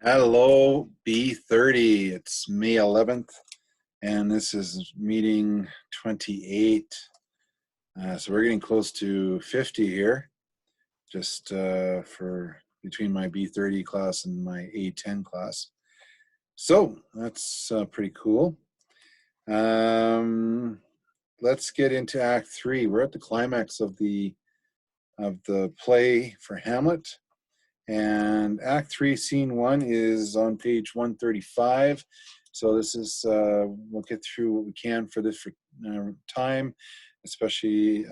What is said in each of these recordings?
Hello, B30. It's May 11th, and this is meeting 28. So we're getting close to 50 here, just for between my B30 class and my A10 class. So that's pretty cool. Let's get into Act 3. We're at the climax of the play for Hamlet. And Act 3, Scene 1 is on page 135. So this is, we'll get through what we can for this time, especially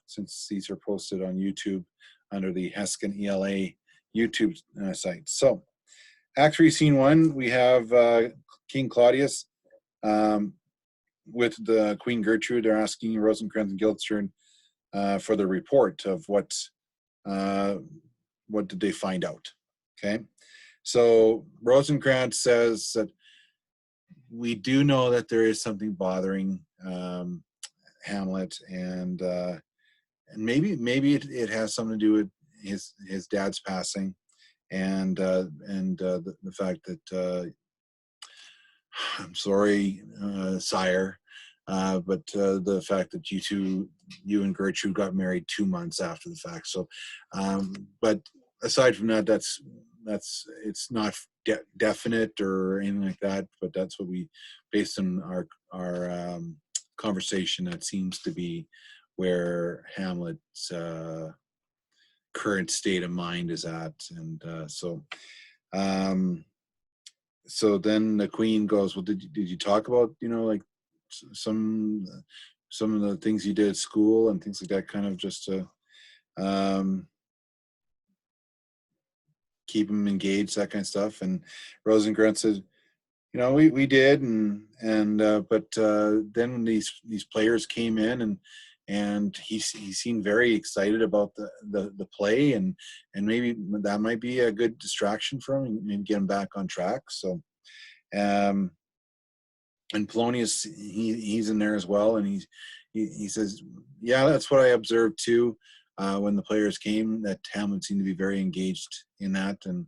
since these are posted on YouTube under the Heskin ELA YouTube site. So Act 3, Scene 1, we have King Claudius with the Queen Gertrude. They're asking Rosencrantz and Guildenstern for the report of what did they find out. Okay, so Rosencrantz says that we do know that there is something bothering Hamlet, and maybe it has something to do with his dad's passing, and the fact that I'm sorry, sire, but the fact that you and Gertrude got married 2 months after the fact. So, but aside from that, it's not definite or anything like that. But that's what we, based on our conversation, that seems to be where Hamlet's current state of mind is at, and so then the Queen goes, well, did you talk about, like some of the things you did at school and things like that, kind of just to keep him engaged, that kind of stuff? And Rosencrantz said, we did, but then when these players came in, and he seemed very excited about the play, and maybe that might be a good distraction for him, maybe get him back on track. So and Polonius, he's in there as well, and he says, yeah, that's what I observed too, when the players came, that Hamlet seemed to be very engaged in that, and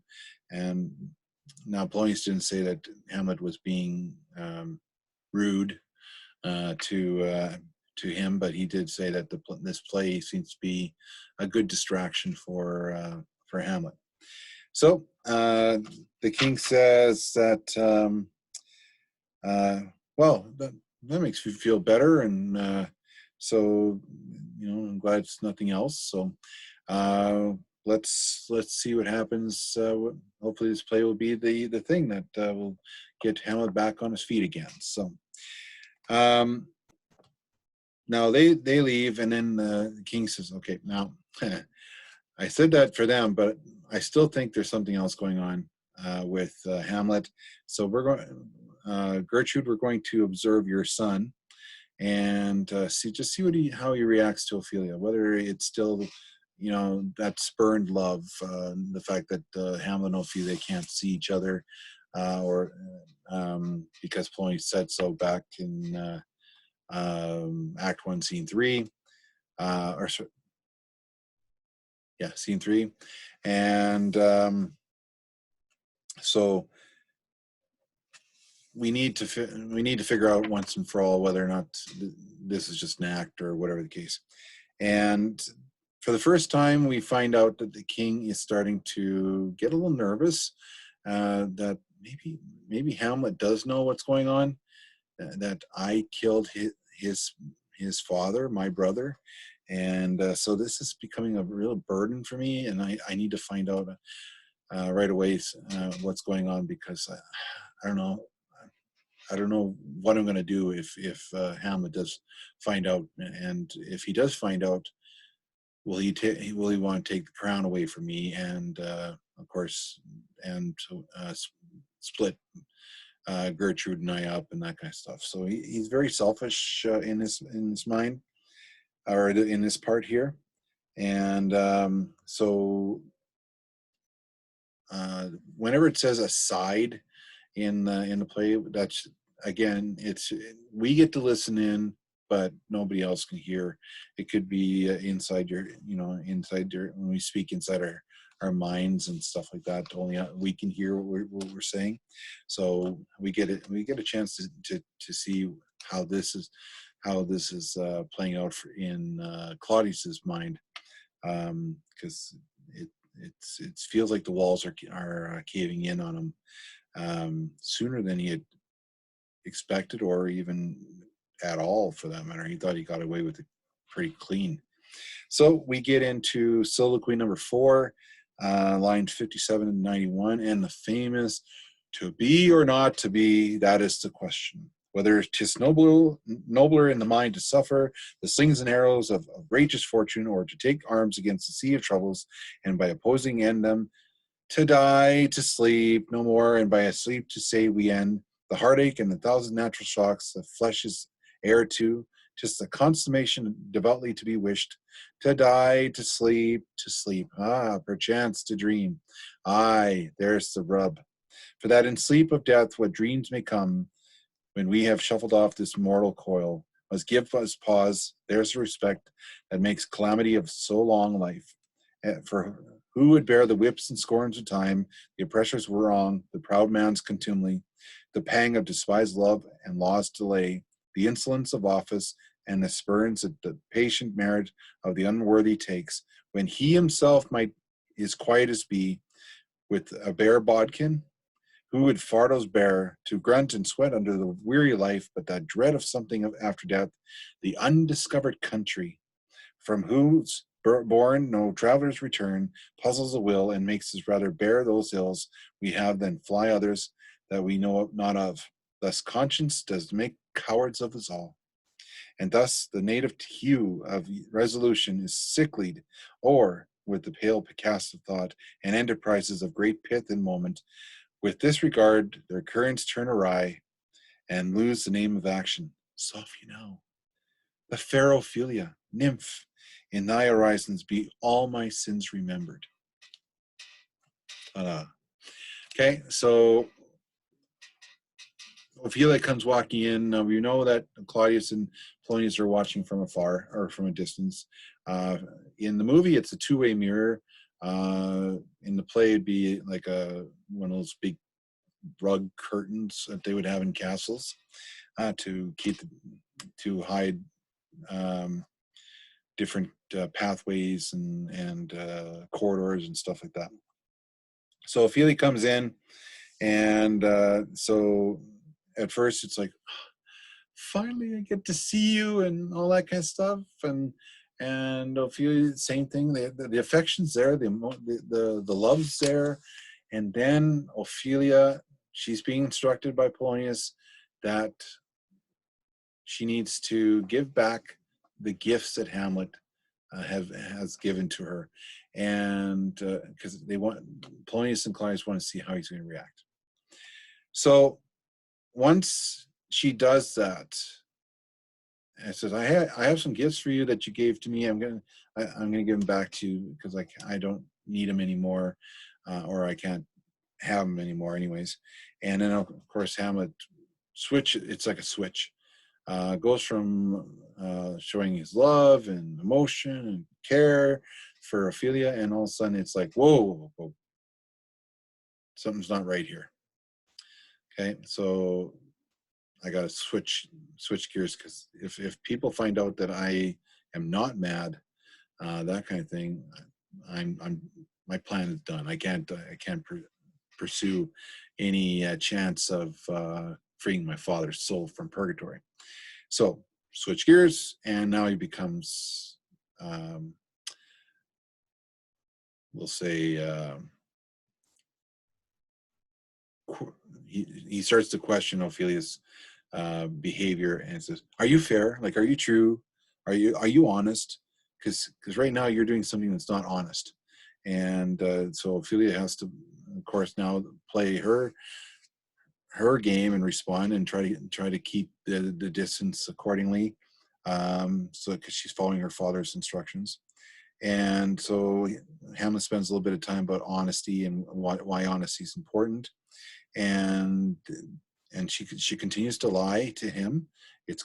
now Polonius didn't say that Hamlet was being rude to him, but he did say that this play seems to be a good distraction for Hamlet. So the king says that, well, that makes me feel better, and so I'm glad it's nothing else. So let's see what happens. Hopefully this play will be the thing that will get Hamlet back on his feet again. So now they leave, and then the king says, okay, now I said that for them, but I still think there's something else going on with Hamlet. So we're going, Gertrude, we're going to observe your son and see how he reacts to Ophelia, whether it's still that spurned love, the fact that Hamlet and Ophelia can't see each other, or because Polonius said so back in Act 1, Scene 3, Scene 3, and so we need to figure out once and for all whether or not this is just an act or whatever the case. And for the first time, we find out that the king is starting to get a little nervous, that maybe Hamlet does know what's going on, that I killed his father, my brother, and so this is becoming a real burden for me, and I need to find out right away what's going on, because I don't know. I don't know what I'm going to do if Hamlet does find out, and if he does find out, will he want to take the crown away from me, and of course, and split Gertrude and I up, and that kind of stuff. So he's very selfish in his mind, or in this part here, and so whenever it says aside in the play, that's, again, we get to listen in, but nobody else can hear. It could be inside your when we speak inside our minds and stuff like that. Only we can hear what we're saying. So we get it. We get a chance to see how this is playing out in Claudius's mind, because it feels like the walls are caving in on him sooner than he had expected, or even at all for that matter. He thought he got away with it pretty clean. So we get into soliloquy number 4, lines 57 and 91, and the famous "to be or not to be, that is the question. Whether 'tis nobler in the mind to suffer the slings and arrows of outrageous fortune, or to take arms against the sea of troubles, and by opposing end them, to die, to sleep no more, and by a sleep to say we end the heartache and the thousand natural shocks the flesh is heir to, 'tis the consummation devoutly to be wished, to die, to sleep, perchance to dream. Aye, there's the rub. For that in sleep of death what dreams may come, when we have shuffled off this mortal coil, must give us pause. There's the respect that makes calamity of so long life. For who would bear the whips and scorns of time, the oppressor's wrong, the proud man's contumely, the pang of despised love and lost delay, the insolence of office, and the spurns that the patient merit of the unworthy takes, when he himself might as quiet as be, with a bare bodkin? Who would fardos bear, to grunt and sweat under the weary life, but that dread of something after death, the undiscovered country, from whose born no travelers return, puzzles the will, and makes us rather bear those ills we have than fly others that we know not of. Thus conscience does make cowards of us all. And thus the native hue of resolution is sicklied, or with the pale cast of thought, and enterprises of great pith and moment, with this regard, their currents turn awry and lose the name of action. Soft you know, the fair Ophelia, nymph, in thy horizons be all my sins remembered. Okay, so Ophelia comes walking in. Now we know that Claudius and Polonius are watching from afar or from a distance. In the movie, it's a two-way mirror. In the play, it'd be like one of those big rug curtains that they would have in castles to hide different pathways and corridors and stuff like that. So Ophelia comes in, and so at first it's like, finally I get to see you and all that kind of stuff, and Ophelia, same thing. The affection's there, the love's there, and then Ophelia, she's being instructed by Polonius that she needs to give back the gifts that Hamlet has given to her, and because Polonius and Claudius want to see how he's going to react. So once she does that, and says, I have some gifts for you that you gave to me. I'm gonna give them back to you because I don't need them anymore, or I can't have them anymore anyways." And then of course Hamlet it's like a switch. Goes from showing his love and emotion and care for Ophelia, and all of a sudden it's like, whoa, something's not right here. Okay, so I gotta switch gears, because if people find out that I am not mad, that kind of thing, I'm my plan is done. I can't pursue any chance of freeing my father's soul from purgatory. So switch gears, and now he becomes, we'll say, he starts to question Ophelia's behavior, and says, "Are you fair? Like, are you true? Are you honest? Because right now you're doing something that's not honest." And so Ophelia has to, of course, now play her game and respond and try to keep the distance accordingly. So because she's following her father's instructions. And so Hamlet spends a little bit of time about honesty and why honesty is important. And she continues to lie to him. It's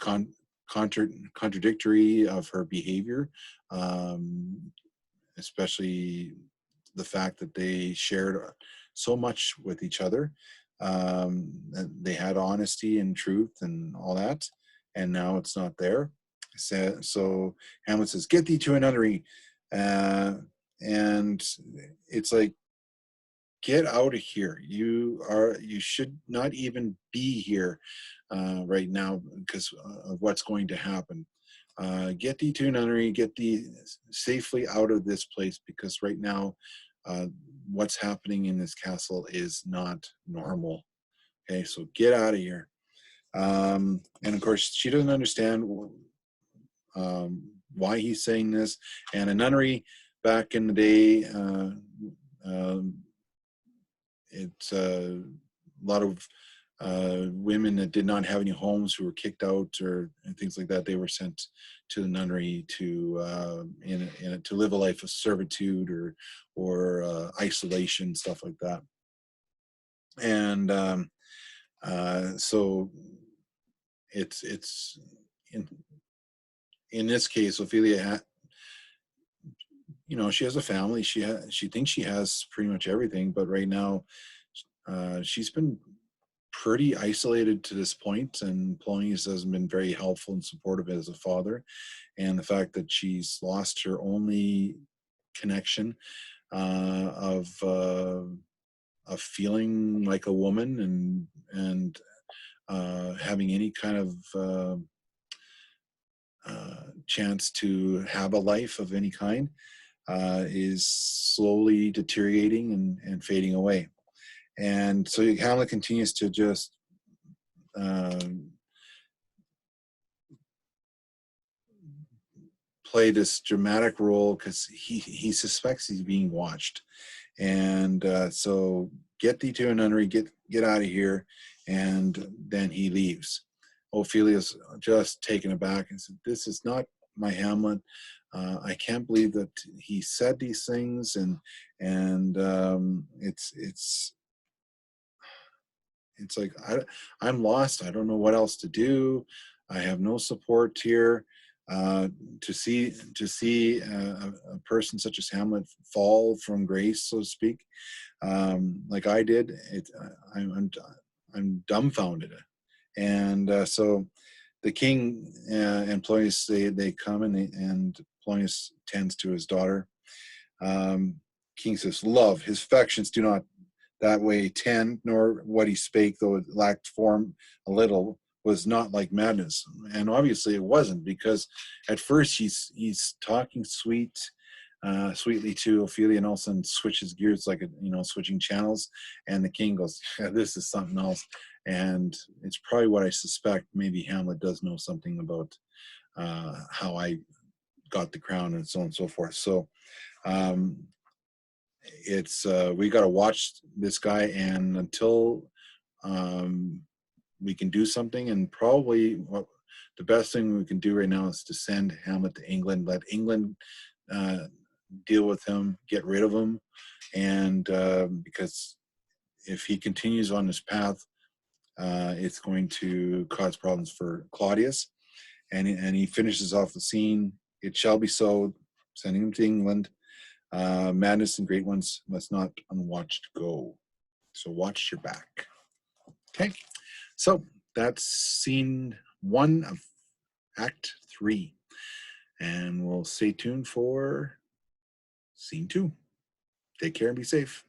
contradictory of her behavior, especially the fact that they shared so much with each other. And they had honesty and truth and all that, and now it's not there. So Hamlet says, "Get thee to a nunnery," and it's like, get out of here. You should not even be here right now because of what's going to happen. Get thee to a nunnery, get thee safely out of this place, because right now uh, what's happening in this castle is not normal. Okay, so get out of here. And of course, she doesn't understand why he's saying this. And a nunnery back in the day, um, it's a lot of women that did not have any homes, who were kicked out or and things like that. They were sent to the nunnery to to live a life of servitude or isolation, stuff like that. And so it's in this case, Ophelia, she has a family. She thinks she has pretty much everything, but right now she's been pretty isolated to this point, and Polonius hasn't been very helpful and supportive as a father. And the fact that she's lost her only connection of feeling like a woman and having any kind of chance to have a life of any kind is slowly deteriorating and fading away. And so Hamlet continues to just play this dramatic role because he suspects he's being watched. And so get thee to a nunnery, get out of here. And then he leaves. Ophelia's just taken aback and said, "This is not my Hamlet. I can't believe that he said these things." And it's like, I'm lost. I don't know what else to do. I have no support here. To see a person such as Hamlet fall from grace, so to speak, like I did, I'm dumbfounded. And so the king and Polonius, they come and Polonius tends to his daughter. King says, "Love, his affections do not that way tend, nor what he spake, though it lacked form a little, was not like madness." And obviously it wasn't, because at first he's talking sweetly to Ophelia, and all of a sudden switches gears, like switching channels, and the king goes, "Yeah, this is something else." And it's probably what I suspect. Maybe Hamlet does know something about how I got the crown and so on and so forth. So um, it's we got to watch this guy, and until we can do something, and probably the best thing we can do right now is to send Hamlet to England, let England deal with him, get rid of him, and because if he continues on this path, it's going to cause problems for Claudius. And he finishes off the scene. "It shall be so," sending him to England. "Madness and great ones must not unwatched go. So watch your back." Okay, so that's scene 1 of Act 3. And we'll stay tuned for scene 2. Take care and be safe.